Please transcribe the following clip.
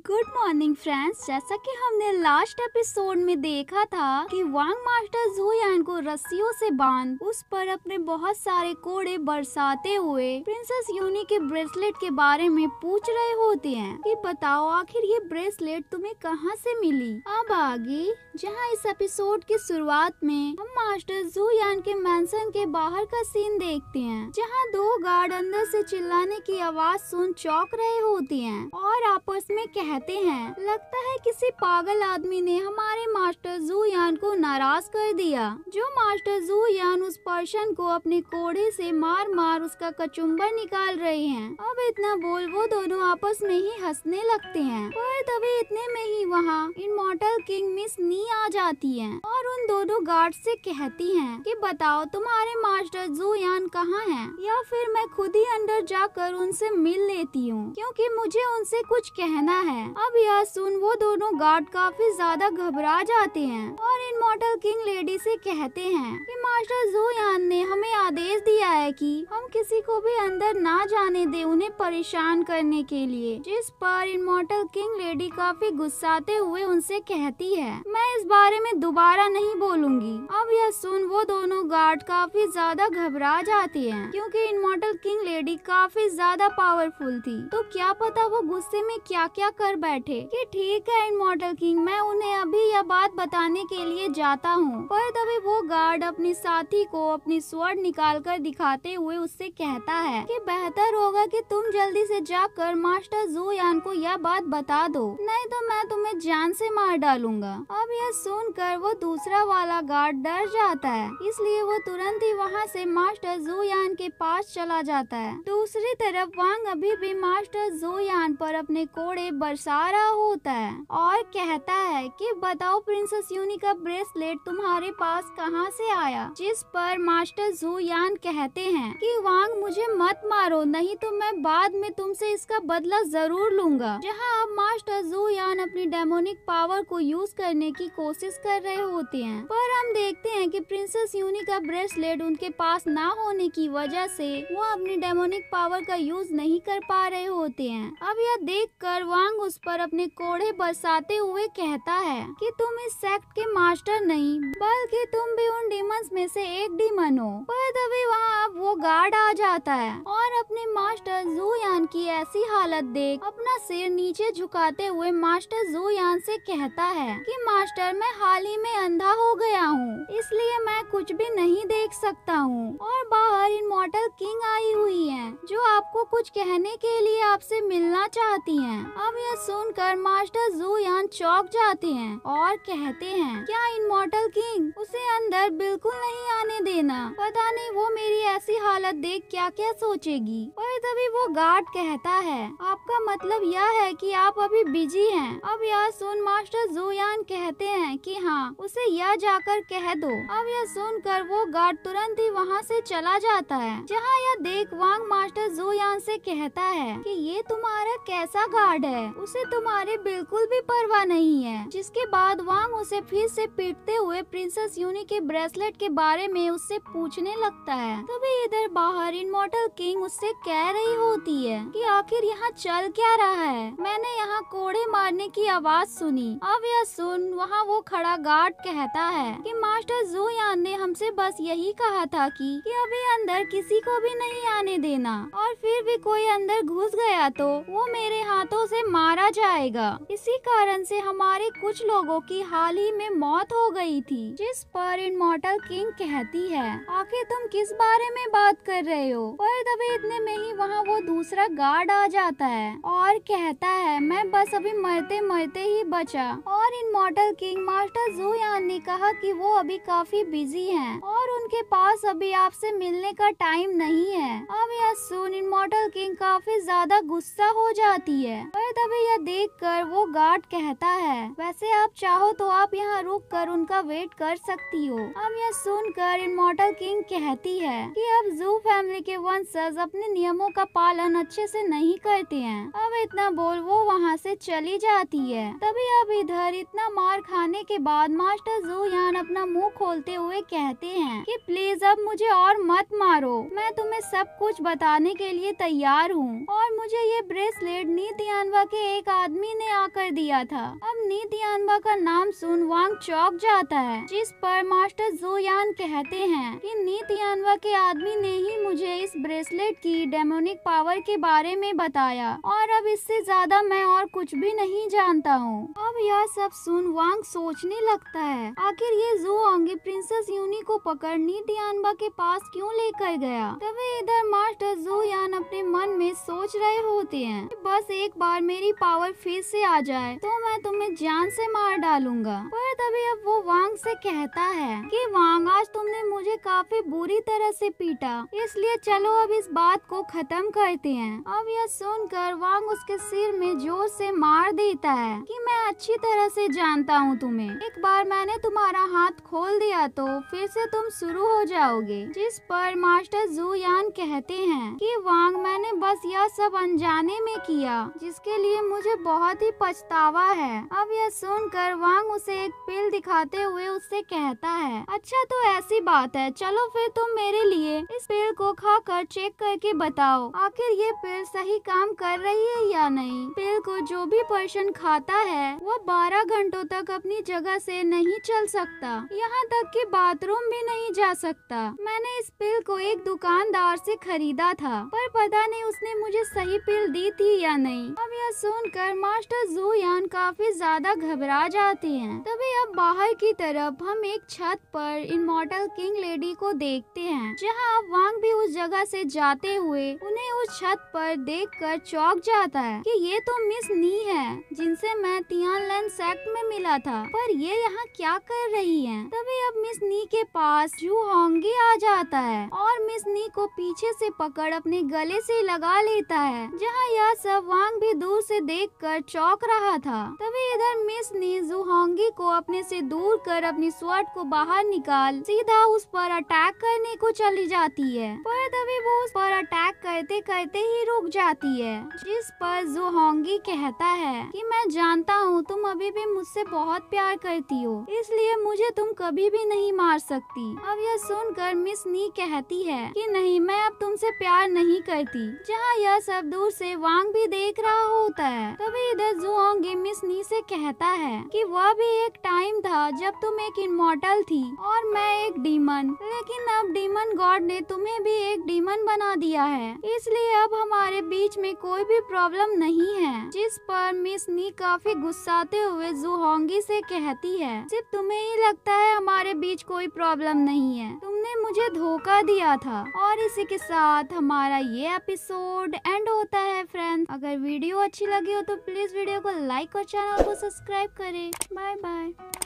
Good morning friends. जैसा कि हमने लास्ट एपिसोड में देखा था कि वांग मास्टर जू यान को रस्सियों से बांध उस पर अपने बहुत सारे कोड़े बरसाते हुए प्रिंसेस यूनी के ब्रेसलेट के बारे में पूछ रहे होते हैं कि बताओ आखिर ये ब्रेसलेट तुम्हें कहाँ से मिली। अब आगे जहाँ इस एपिसोड की शुरुआत में हम मास्टर जू यान के मैंशन के बाहर का सीन देखते हैं, जहाँ दो गार्ड अंदर से चिल्लाने की आवाज सुन चौंक रहे होते हैं और आपस में कहते हैं लगता है किसी पागल आदमी ने हमारे मास्टर जू यान को नाराज कर दिया। जो मास्टर जू यान उस पर्सन को अपने कोड़े से मार मार उसका कचुम्बर निकाल रहे हैं। अब इतना बोल वो दोनों आपस में ही हंसने लगते हैं, पर तभी इतने में ही वहाँ इमॉर्टल किंग मिस नी आ जाती है और उन दोनों गार्ड से कहती हैं कि बताओ तुम्हारे मास्टर जू यान कहाँ हैं, या फिर मैं खुद ही अंदर जाकर उनसे मिल लेती हूँ क्योंकि मुझे उनसे कुछ कहना है। अब यह सुन वो दोनों गार्ड काफी ज्यादा घबरा जाते हैं और इमॉर्टल किंग लेडी से कहते हैं कि मास्टर जू यान ने हमें आदेश दिया है कि हम किसी को भी अंदर ना जाने दे उन्हें परेशान करने के लिए। जिस पर इमॉर्टल किंग लेडी काफी गुस्साते हुए उनसे कहती है मैं इस बारे में दोबारा नहीं बोलूंगी। अब यह सुन वो दोनों गार्ड काफी ज्यादा घबरा जाते हैं क्योंकि इमॉर्टल किंग लेडी काफी ज्यादा पावरफुल थी, तो क्या पता वो गुस्से में क्या क्या कर बैठे कि ठीक है इमॉर्टल किंग, मैं उन्हें अभी यह बात बताने के लिए जाता हूँ। पर तभी वो गार्ड अपनी साथी को अपनी स्वॉर्ड निकाल कर दिखाते हुए उससे कहता है कि बेहतर होगा कि तुम जल्दी से जाकर मास्टर जू यान को यह बात बता दो, नहीं तो मैं तुम्हें जान से मार डालूंगा। अब यह सुनकर वो दूसरा वाला गार्ड डर जाता है, इसलिए वो तुरंत ही वहाँ से मास्टर जू यान के पास चला जाता है। दूसरी तरफ वांग अभी भी मास्टर जू यान पर अपने कोड़े बरसा रहा होता है और कहता है कि बताओ प्रिंसेस यूनी का ब्रेसलेट तुम्हारे पास कहाँ से आया। जिस पर मास्टर जू यान कहते हैं कि वांग मुझे मत मारो, नहीं तो मैं बाद में तुमसे इसका बदला जरूर लूंगा। जहाँ अब मास्टर जू यान अपनी डेमोनिक पावर को यूज करने की कोशिश कर रहे होते हैं, पर हम देखते हैं कि प्रिंसेस यूनी का ब्रेसलेट उनके पास ना होने की वजह से वो अपनी डेमोनिक पावर का यूज नहीं कर पा रहे होते हैं। अब यह देखकर वांग उस पर अपने कोड़े बरसाते हुए कहता है कि तुम इस सेक्ट के मास्टर नहीं बल्कि तुम भी उन डीमंस में से एक डीमन हो। पर तभी वहाँ अब वो गार्ड आ जाता है और अपने मास्टर जू यान की ऐसी हालत देख अपना सिर नीचे झुकाते हुए मास्टर जू यान से कहता है कि मास्टर मैं हाल ही में अंधा हो गया हूँ, इसलिए मैं कुछ भी नहीं देख सकता हूँ और बाहर इमॉर्टल किंग आई हुई है जो आपको कुछ कहने के लिए आपसे मिलना चाहती हैं। अब यह सुनकर मास्टर जू यान चौंक जाते हैं और कहते हैं क्या इमॉर्टल किंग, उसे अंदर बिल्कुल नहीं आने देना, पता नहीं वो मेरी ऐसी हालत देख क्या क्या सोचेगी। और तभी वो गार्ड कहता है आपका मतलब यह है कि आप अभी बिजी हैं। अब यह सुन मास्टर जू यान कहते हैं कि हाँ उसे यह जाकर कह दो। अब यह सुनकर वो गार्ड तुरंत ही वहाँ से चला जाता है। जहाँ यह देख वांग मास्टर जू यान से कहता है कि ये तुम्हारा कैसा गार्ड है, उसे तुम्हारे बिल्कुल भी परवाह नहीं है। जिसके बाद वांग उसे फिर से पीटते हुए प्रिंसेस यूनी के ब्रेसलेट के बारे में उससे पूछने लगता है। तभी इधर बाहर इमॉर्टल किंग उससे कह रही होती है कि आखिर यहाँ चल क्या रहा है, मैंने यहाँ कोड़े मारने की आवाज सुनी। अब यह सुन वहाँ वो खड़ा गार्ड कहता है कि मास्टर जू यान ने हमसे बस यही कहा था कि अभी अंदर किसी को भी नहीं आने देना और फिर भी कोई अंदर घुस गया तो वो मेरे हाथों से मारा जाएगा। इसी कारण से हमारे कुछ लोगों की हाल ही में मौत हो गई थी। जिस पर इमॉर्टल किंग कहती है आखिर तुम किस बारे में बात कर रहे हो। पर तभी इतने में ही वहाँ वो दूसरा गार्ड आ जाता है और कहता है मैं बस अभी मरते मरते ही बचा। और इमॉर्टल किंग मास्टर जू यान ने कहा कि वो अभी काफी बिजी हैं और उनके पास अभी आपसे मिलने का टाइम नहीं है। अब यह सुन इमॉर्टल किंग काफी ज्यादा गुस्सा हो जाती है। और तभी यह देखकर वो गार्ड कहता है वैसे आप चाहो तो आप यहाँ रुक कर उनका वेट कर सकती हो। अब यह सुनकर इमॉर्टल किंग कहती है कि अब जू फैमिली के वंशज अपने नियमों का पालन अच्छे से नहीं करते हैं। अब इतना बोल वो वहाँ से चली जाती है। तभी अब इधर इतना मार खाने के बाद मास्टर जू यान अपना मुंह खोलते हुए कहते हैं कि प्लीज अब मुझे और मत मारो, मैं तुम्हें सब कुछ बताने के लिए तैयार हूँ। और मुझे ये ब्रेसलेट नीतियानवा के एक आदमी ने मना कर दिया था। अब नी तियानबा का नाम सुन वांग चौंक जाता है, जिस पर मास्टर जू यान कहते हैं कि नी तियानबा के आदमी ने ही मुझे इस ब्रेसलेट की डेमोनिक पावर के बारे में बताया और अब इससे ज्यादा मैं और कुछ भी नहीं जानता हूँ। अब यह सब सुन वांग सोचने लगता है, आखिर ये जू होंगी प्रिंसेस यूनी को पकड़ नी तियानबा के पास क्यों लेकर गया। तभी इधर मास्टर जू यान अपने मन में सोच रहे होते हैं कि बस एक बार मेरी पावर फिर से आ जाए तो मैं तुम्हें जान से मार डालूंगा। पर तभी अब वो वांग से कहता है कि वांग, आज तुमने मुझे काफी बुरी तरह से पीटा, इसलिए चलो अब इस बात को खत्म करते हैं। अब यह सुनकर वांग उसके सिर में जोर से मार देता है कि मैं अच्छी तरह से जानता हूँ तुम्हें, एक बार मैंने तुम्हारा हाथ खोल दिया तो फिर से तुम शुरू हो जाओगे। जिस पर मास्टर जू यान कहते हैं कि वांग, मैंने बस यह सब अनजाने में किया, जिसके लिए मुझे बहुत ही पछतावा है। अब यह सुनकर वांग उसे एक पिल दिखाते हुए उससे कहता है, अच्छा तो ऐसी बात है, चलो फिर तुम मेरे लिए इस पिल को खाकर चेक करके बताओ आखिर ये पिल सही काम कर रही है या नहीं। पिल को जो भी पर्सन खाता है वो 12 घंटों तक अपनी जगह से नहीं चल सकता, यहाँ तक कि बाथरूम भी नहीं जा सकता। मैंने इस पिल को एक दुकानदार से खरीदा था, पर पता नहीं उसने मुझे सही पिल दी थी या नहीं। अब यह सुनकर मास्टर जू यान काफी ज्यादा घबरा जाते हैं। तभी अब बाहर की तरफ हम एक छत पर इमॉर्टल किंग लेडी को देखते हैं, जहां अब वांग भी उस जगह से जाते हुए उन्हें उस छत पर देखकर चौंक जाता है कि ये तो मिस नी है, जिनसे मैं तियानलैंड सेक्ट में मिला था, पर ये यहाँ क्या कर रही हैं। तभी अब मिस नी के पास जू होंगी आ जाता है और मिस नी को पीछे से पकड़ अपने गले से लगा लेता है, जहाँ यह सब वांग भी दूर से देखकर चौंक रहा था। तभी इधर मिस नी जू होंगी को अपने से दूर कर अपनी स्वॉर्ड को बाहर निकाल सीधा उस पर अटैक करने को चली जाती है, पर तभी वो उस पर अटैक करते करते ही रुक जाती है। जिस पर जू होंगी कहता है कि मैं जानता हूँ तुम अभी भी मुझसे बहुत प्यार करती हो, इसलिए मुझे तुम कभी भी नहीं मार सकती। अब यह सुनकर मिस नी कहती है कि नहीं, मैं अब तुमसे प्यार नहीं करती, जहाँ यह सब दूर से वांग भी देख रहा होता है। तभी इधर जू होंगी मिस नी से कहता है कि वह भी एक टाइम था जब तुम एक इमॉर्टल थी और मैं एक डीमन, लेकिन अब डीमन गॉड ने तुम्हें भी एक डीमन बना दिया है, इसलिए अब हमारे बीच में कोई भी प्रॉब्लम नहीं है। जिस पर मिस नी काफी गुस्साते हुए जू होंगी से कहती है, सिर्फ तुम्हें ही लगता है हमारे बीच कोई प्रॉब्लम नहीं है, तुमने मुझे धोखा दिया था। और इसी के साथ हमारा ये एपिसोड एंड होता है फ्रेंड्स। अगर वीडियो अच्छी लगी हो तो प्लीज वीडियो को लाइक और चैनल को सब्सक्राइब करें। Bye bye.